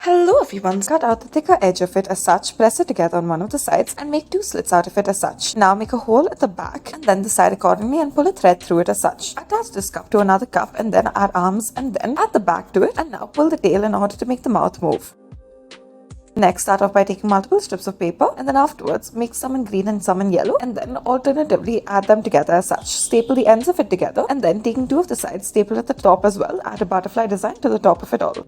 Hello everyone, cut out the thicker edge of it as such, press it together on one of the sides and make 2 slits out of it as such. Now make a hole at the back and then the side accordingly and pull a thread through it as such. Attach this cup to another cup and then add arms and then add the back to it, and now pull the tail in order to make the mouth move. Next, start off by taking multiple strips of paper and then afterwards make some in green and some in yellow and then alternatively add them together as such. Staple the ends of it together and then taking 2 of the sides, staple at the top as well, add a butterfly design to the top of it all.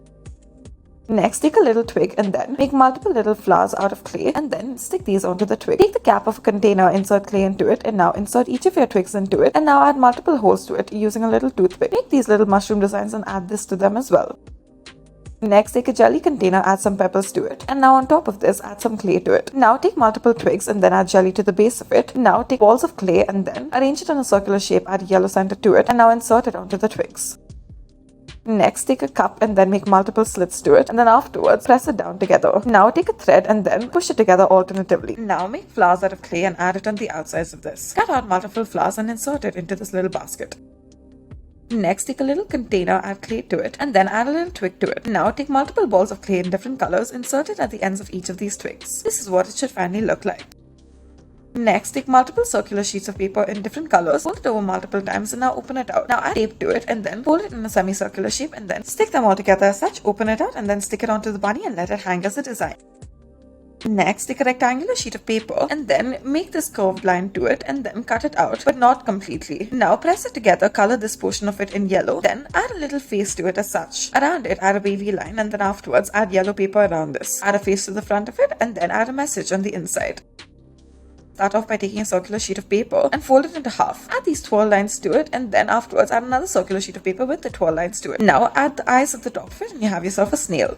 Next, take a little twig and then make multiple little flowers out of clay and then stick these onto the twig. Take the cap of a container, insert clay into it, and now insert each of your twigs into it and now add multiple holes to it using a little toothpick. Make these little mushroom designs and add this to them as well. Next, take a jelly container, add some pebbles to it, and now on top of this, add some clay to it. Now take multiple twigs and then add jelly to the base of it. Now take balls of clay and then arrange it in a circular shape, add yellow center to it, and now insert it onto the twigs. Next, take a cup and then make multiple slits to it, and then afterwards press it down together. Now take a thread and then push it together alternatively. Now make flowers out of clay and add it on the outsides of this. Cut out multiple flowers and insert it into this little basket. Next, take a little container, add clay to it, and then add a little twig to it. Now take multiple balls of clay in different colors, insert it at the ends of each of these twigs. This is what it should finally look like. Next, take multiple circular sheets of paper in different colors, fold it over multiple times and now open it out. Now add tape to it and then fold it in a semicircular shape and then stick them all together as such, open it out and then stick it onto the bunny and let it hang as a design. Next, take a rectangular sheet of paper and then make this curved line to it and then cut it out, but not completely. Now press it together, color this portion of it in yellow, then add a little face to it as such. Around it, add a wavy line and then afterwards add yellow paper around this. Add a face to the front of it and then add a message on the inside. Start off by taking a circular sheet of paper and fold it into half. Add these twirl lines to it and then afterwards add another circular sheet of paper with the twirl lines to it. Now add the eyes at the top of it and you have yourself a snail.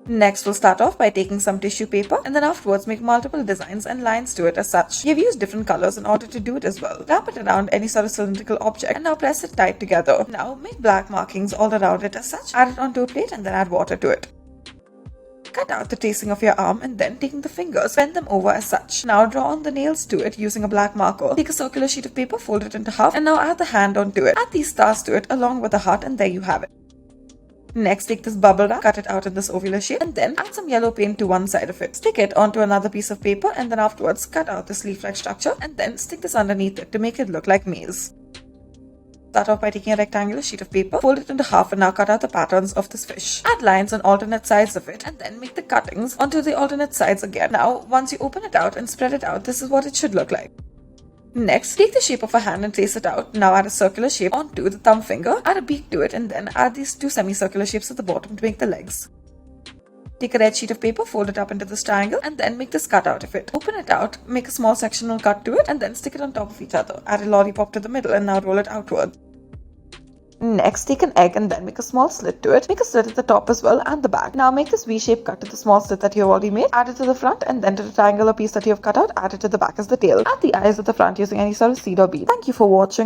Next, we'll start off by taking some tissue paper and then afterwards make multiple designs and lines to it as such. You've used different colors in order to do it as well. Wrap it around any sort of cylindrical object and now press it tight together. Now make black markings all around it as such. Add it onto a plate and then add water to it. Cut out the tracing of your arm and then taking the fingers, bend them over as such. Now draw on the nails to it using a black marker. Take a circular sheet of paper, fold it into half and now add the hand onto it. Add these stars to it along with the heart and there you have it. Next, take this bubble wrap, cut it out in this ovular shape and then add some yellow paint to one side of it. Stick it onto another piece of paper and then afterwards cut out this leaf-like structure and then stick this underneath it to make it look like maze. Start off by taking a rectangular sheet of paper, fold it into half and now cut out the patterns of this fish. Add lines on alternate sides of it and then make the cuttings onto the alternate sides again. Now, once you open it out and spread it out, this is what it should look like. Next, take the shape of a hand and trace it out. Now add a circular shape onto the thumb finger, add a beak to it and then add these 2 semicircular shapes at the bottom to make the legs. Take a red sheet of paper, fold it up into this triangle and then make this cut out of it. Open it out, make a small sectional cut to it and then stick it on top of each other. Add a lollipop to the middle and now roll it outward. Next, take an egg and then make a small slit to it. Make a slit at the top as well and the back. Now make this V-shaped cut to the small slit that you have already made. Add it to the front and then to the triangular piece that you have cut out, add it to the back as the tail. Add the eyes at the front using any sort of seed or bead. Thank you for watching.